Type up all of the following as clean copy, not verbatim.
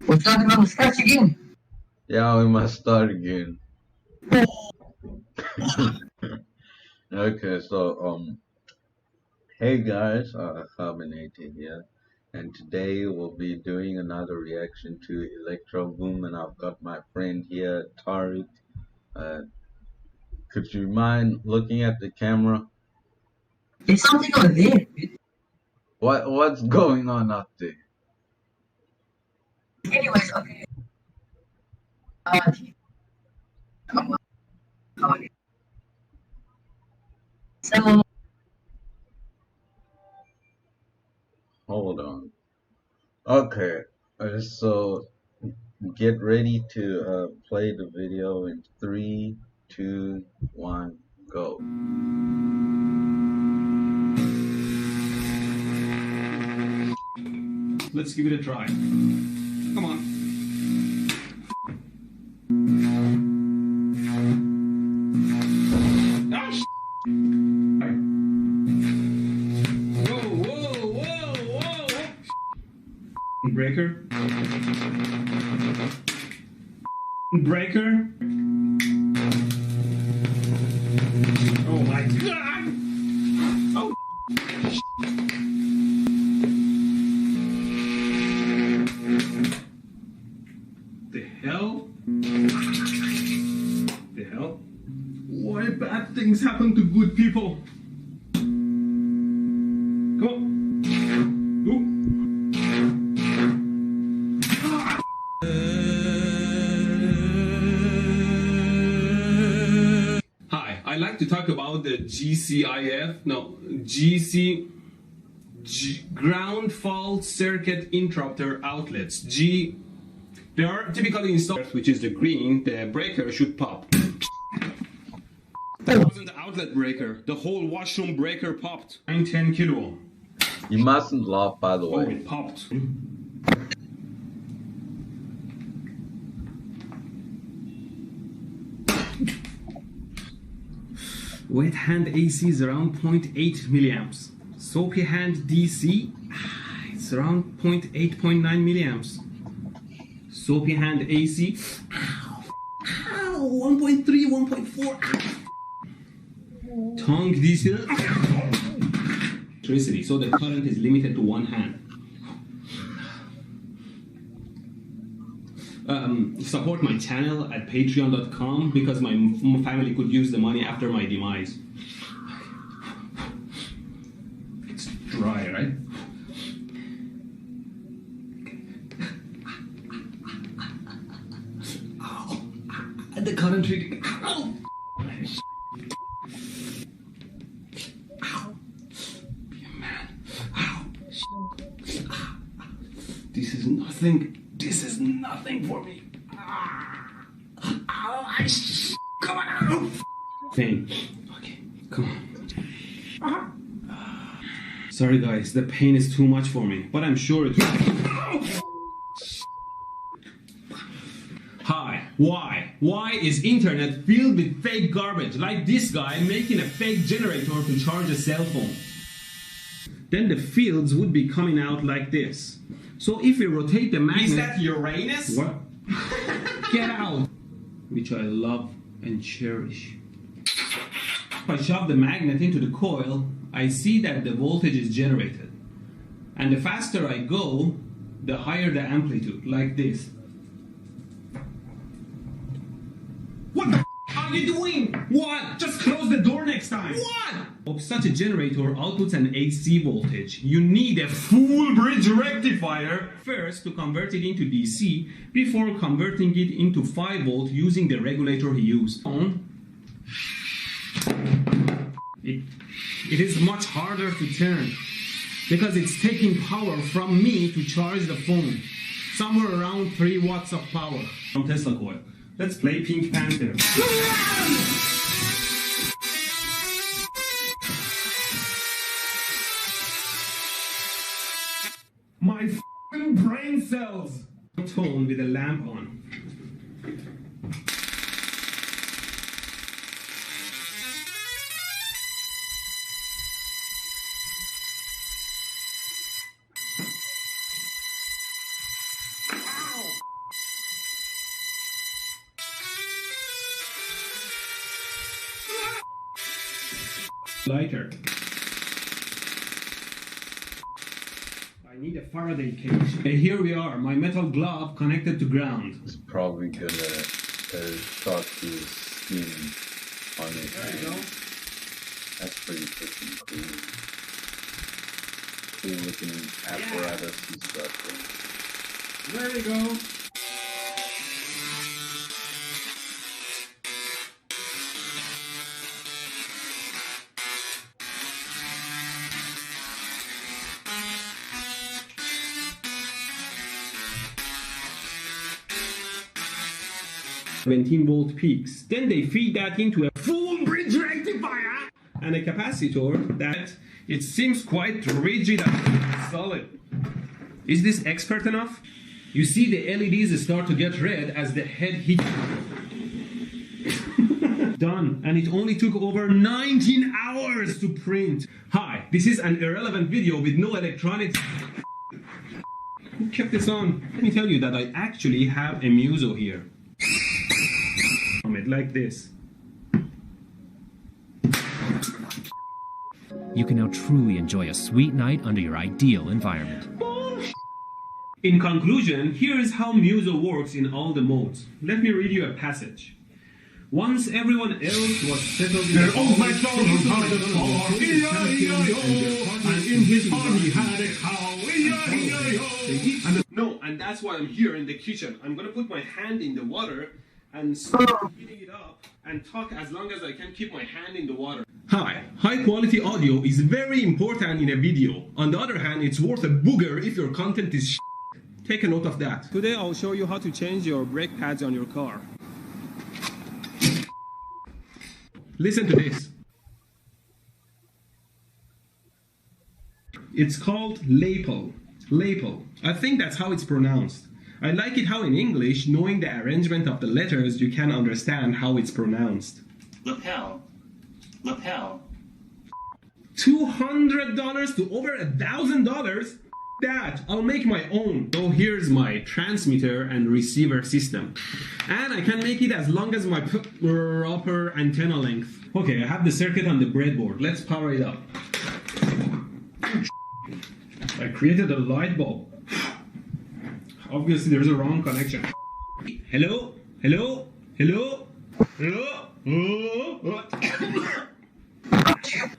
What's up, man? Start again. Yeah, we must start again. Okay, so hey guys, Kgabinator here, and today we'll be doing another reaction to ElectroBOOM, and I've got my friend here, Tarique. Uh, could you mind looking at the camera? There's something over there. What's going on up there? Anyways, okay. Uh, so, Hold on. Okay, so get ready to play the video in 3, 2, 1, go. Let's give it a try. Come on. Ah, whoa, whoa, whoa, whoa. Breaker. Breaker. Oh my god. Oh. The hell? The hell? Why bad things happen to good people? Come on. Hi, I'd like to talk about the ground fault circuit interrupter outlets. They are typically installed, which is the green, the breaker should pop. That wasn't the outlet breaker, the whole washroom breaker popped. 910 kilo. You mustn't laugh, by the Oh, way. it popped. Wet hand AC is around 0.8 milliamps. Soapy hand DC, it's around 0.8.9 milliamps. Soapy hand AC, 1.3, 1.4. Tongue DC, electricity, so the current is limited to one hand. Support my channel at patreon.com because my family could use the money after my demise. It's dry, right? Ow. The current reading. Ow. Ow. Be a man. Ow. This is nothing. This is nothing for me. Come on. Pain. Okay, come on. Sorry guys, the pain is too much for me, but I'm sure it will. Hi, why? Why is internet filled with fake garbage like this guy making a fake generator to charge a cell phone? Then the fields would be coming out like this. So if we rotate the magnet... Is that Uranus? What? Get out! Which I love and cherish. If I shove the magnet into the coil, I see that the voltage is generated. And the faster I go, the higher the amplitude, like this. What the are you doing? What? Just close the door next time. What? Of such a generator outputs an AC voltage. You need a full bridge rectifier first to convert it into DC before converting it into 5 volt using the regulator he used. It is much harder to turn because it's taking power from me to charge the phone. Somewhere around 3 watts of power from Tesla coil. Let's play Pink Panther. My f***ing brain cells! Tone with a lamp on. lighter. I need a Faraday cage. And here we are, my metal glove connected to ground. It's probably gonna start to steam on it. There you go. That's pretty freaking cool. Cool looking apparatus he's got there. There you go. ...17-volt peaks. Then they feed that into a full bridge rectifier and a capacitor that it seems quite rigid and solid. Is this expert enough? You see the LEDs start to get red as the head hits. Done, and it only took over 19 hours to print. Hi, this is an irrelevant video with no electronics. Who kept this on? Let me tell you that I actually have a muso here. Like this. You can now truly enjoy a sweet night under your ideal environment. In conclusion, here is how muso works in all the modes. Let me read you a passage. Once everyone else was settled in the old MacDonald on the floor, and in his arm he had a cow, no, and that's why I'm here in the kitchen. I'm gonna put my hand in the water and start heating it up and talk as long as I can keep my hand in the water. Hi, high quality audio is very important in a video. On the other hand, it's worth a booger if your content is Take a note of that. Today I'll show you how to change your brake pads on your car. Listen to this. It's called lapel. Lapel. I think that's how it's pronounced. I like it how in English, knowing the arrangement of the letters, you can understand how it's pronounced. Lapel. Lapel. $200 to over $1,000? That, I'll make my own. So here's my transmitter and receiver system. And I can make it as long as my proper antenna length. Okay, I have the circuit on the breadboard. Let's power it up. I created a light bulb. Obviously there's a wrong connection. Hello? Hello? Hello? Hello? Oh.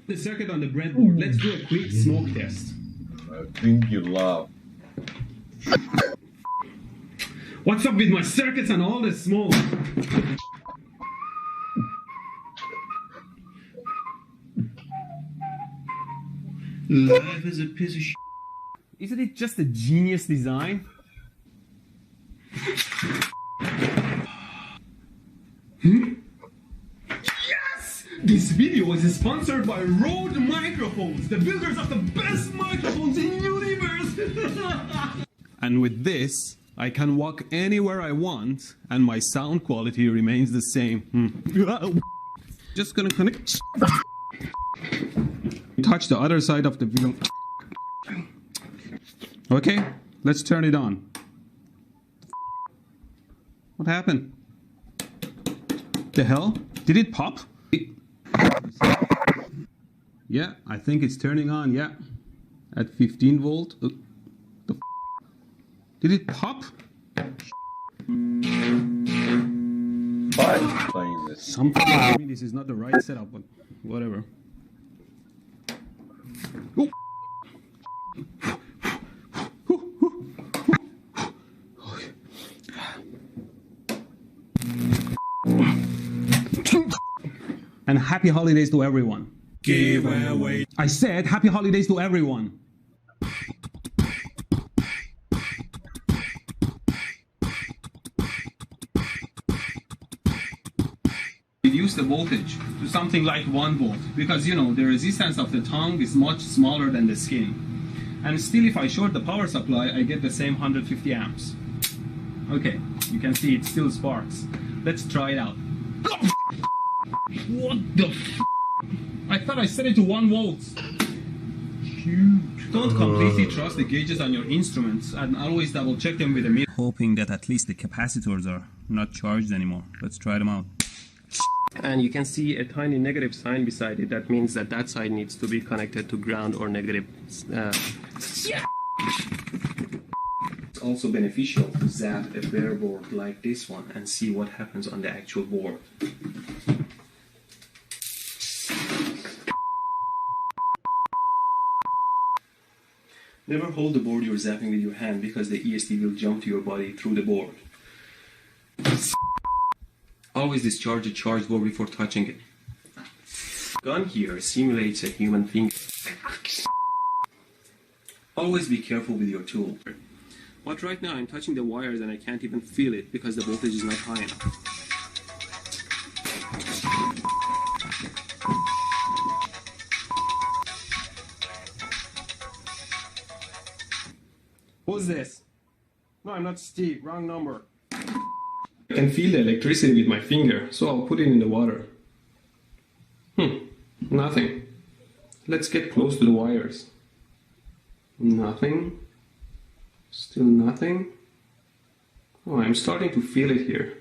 The circuit on the breadboard. Let's do a quick smoke test. I think you laugh. What's up with my circuits and all the smoke? Life is a piece of shit. Isn't it just a genius design? Yes! This video is sponsored by Rode Microphones, the builders of the best microphones in the universe! And with this, I can walk anywhere I want, and my sound quality remains the same. Just gonna connect. Touch the other side of the video. Okay, let's turn it on. What happened? The hell? Did it pop? Yeah, I think it's turning on, yeah. At 15 volt. Did it pop? Why are you playing this? Something tells me this is not the right setup, but whatever. Oh. And happy holidays to everyone. Giveaway. I said happy holidays to everyone. Reduce the voltage to something like 1 volt because you know the resistance of the tongue is much smaller than the skin. And still if I short the power supply I get the same 150 amps. Okay, you can see it still sparks. Let's try it out. What the f? I thought I set it to 1 volt. Huge. Don't completely trust the gauges on your instruments and always double check them with a meter. Hoping that at least the capacitors are not charged anymore. Let's try them out. And you can see a tiny negative sign beside it. That means that that side needs to be connected to ground or negative. It's also beneficial to zap a bare board like this one and see what happens on the actual board. Never hold the board you're zapping with your hand because the ESD will jump to your body through the board. Always discharge a charged board before touching it. Gun here simulates a human finger. Always be careful with your tool. But right now I'm touching the wires and I can't even feel it because the voltage is not high enough. Who's this? No, I'm not Steve. Wrong number. I can feel the electricity with my finger, so I'll put it in the water. Nothing. Let's get close to the wires. Nothing. Still nothing. Oh, I'm starting to feel it here.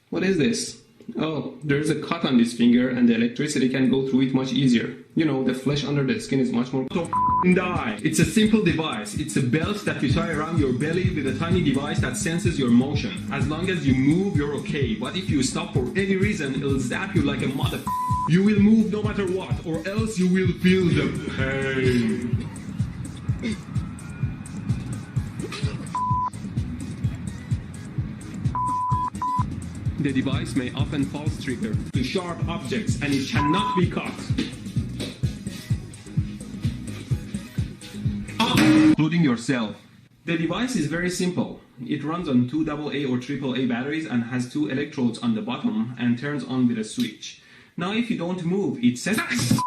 What is this? Oh, there's a cut on this finger and the electricity can go through it much easier. You know, the flesh under the skin is much more... So die. It's a simple device. It's a belt that you tie around your belly with a tiny device that senses your motion. As long as you move, you're okay. But if you stop for any reason, it'll zap you like a mother... You will move no matter what, or else you will feel the pain. The device may often false trigger to sharp objects and it cannot be cut. Including yourself. The device is very simple. It runs on 2 AA or AAA batteries and has 2 electrodes on the bottom and turns on with a switch. Now if you don't move, it senses.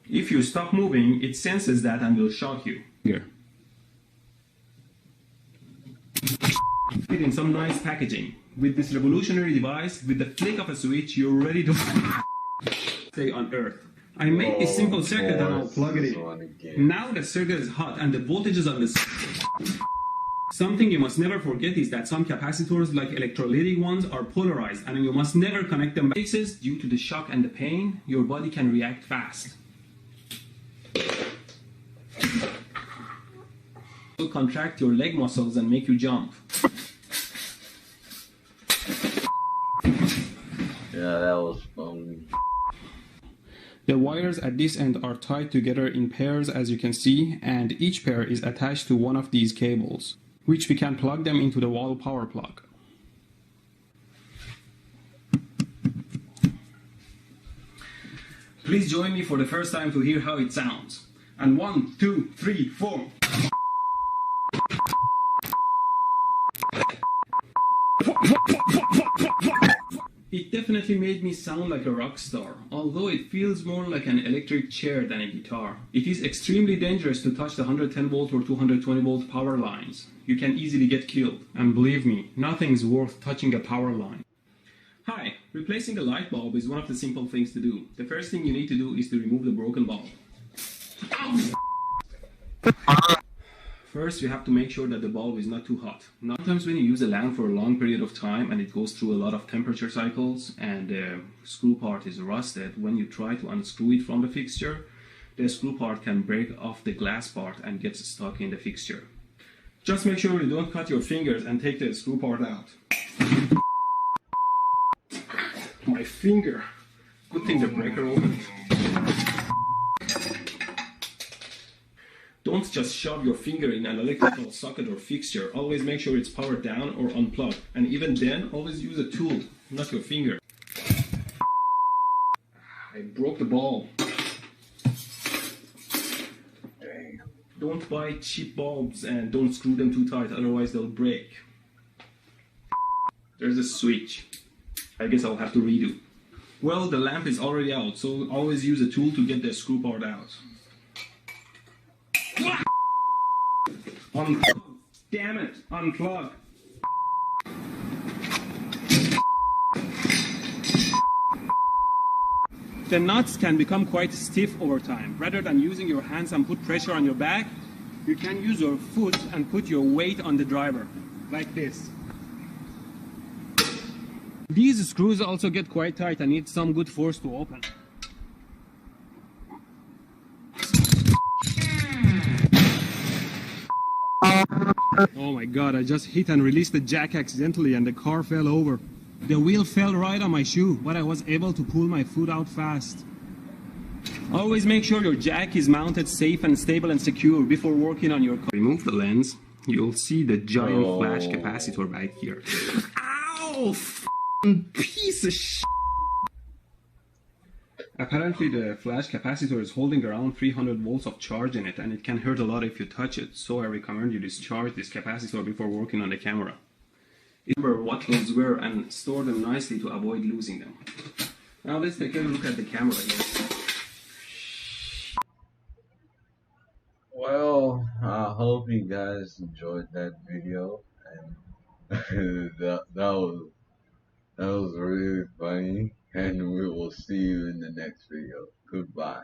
If you stop moving, it senses that and will shock you. Here. Fit in some nice packaging. With this revolutionary device, with the flick of a switch, you're ready to stay on Earth. I made this simple circuit and I'll plug it in. Now the circuit is hot and the voltage is on this. Something you must never forget is that some capacitors, like electrolytic ones, are polarized and you must never connect them. Due to the shock and the pain, your body can react fast. It will contract your leg muscles and make you jump. Yeah, that was fun. The wires at this end are tied together in pairs, as you can see, and each pair is attached to one of these cables, which we can plug them into the wall power plug. Please join me for the first time to hear how it sounds. And 1, 2, 3, 4. It definitely made me sound like a rock star, although it feels more like an electric chair than a guitar. It is extremely dangerous to touch the 110 volt or 220 volt power lines. You can easily get killed. And believe me, nothing's worth touching a power line. Hi, replacing a light bulb is one of the simple things to do. The first thing you need to do is to remove the broken bulb. First, you have to make sure that the bulb is not too hot. Sometimes when you use a lamp for a long period of time and it goes through a lot of temperature cycles and the screw part is rusted, when you try to unscrew it from the fixture, the screw part can break off the glass part and gets stuck in the fixture. Just make sure you don't cut your fingers and take the screw part out. My finger. Good thing the breaker opened. Don't just shove your finger in an electrical socket or fixture. Always make sure it's powered down or unplugged. And even then, always use a tool, not your finger. I broke the bulb. Dang. Don't buy cheap bulbs and don't screw them too tight, otherwise they'll break. There's a switch. I guess I'll have to redo. Well, the lamp is already out, so always use a tool to get the screw part out. Unplug. Damn it, unplug. The nuts can become quite stiff over time. Rather than using your hands and put pressure on your back, you can use your foot and put your weight on the driver, like this. These screws also get quite tight and need some good force to open. Oh my god, I just hit and released the jack accidentally and the car fell over. The wheel fell right on my shoe, but I was able to pull my foot out fast. Always make sure your jack is mounted safe and stable and secure before working on your car. Remove the lens, you'll see the giant flash capacitor back here. Ow! F***ing piece of shit! Apparently the flash capacitor is holding around 300 volts of charge in it and it can hurt a lot if you touch it, so I recommend you discharge this capacitor before working on the camera. Remember what clothes were and store them nicely to avoid losing them. Now let's take a look at the camera here. Well, I hope you guys enjoyed that video, and that was really funny, and we will see you in the next video. Goodbye.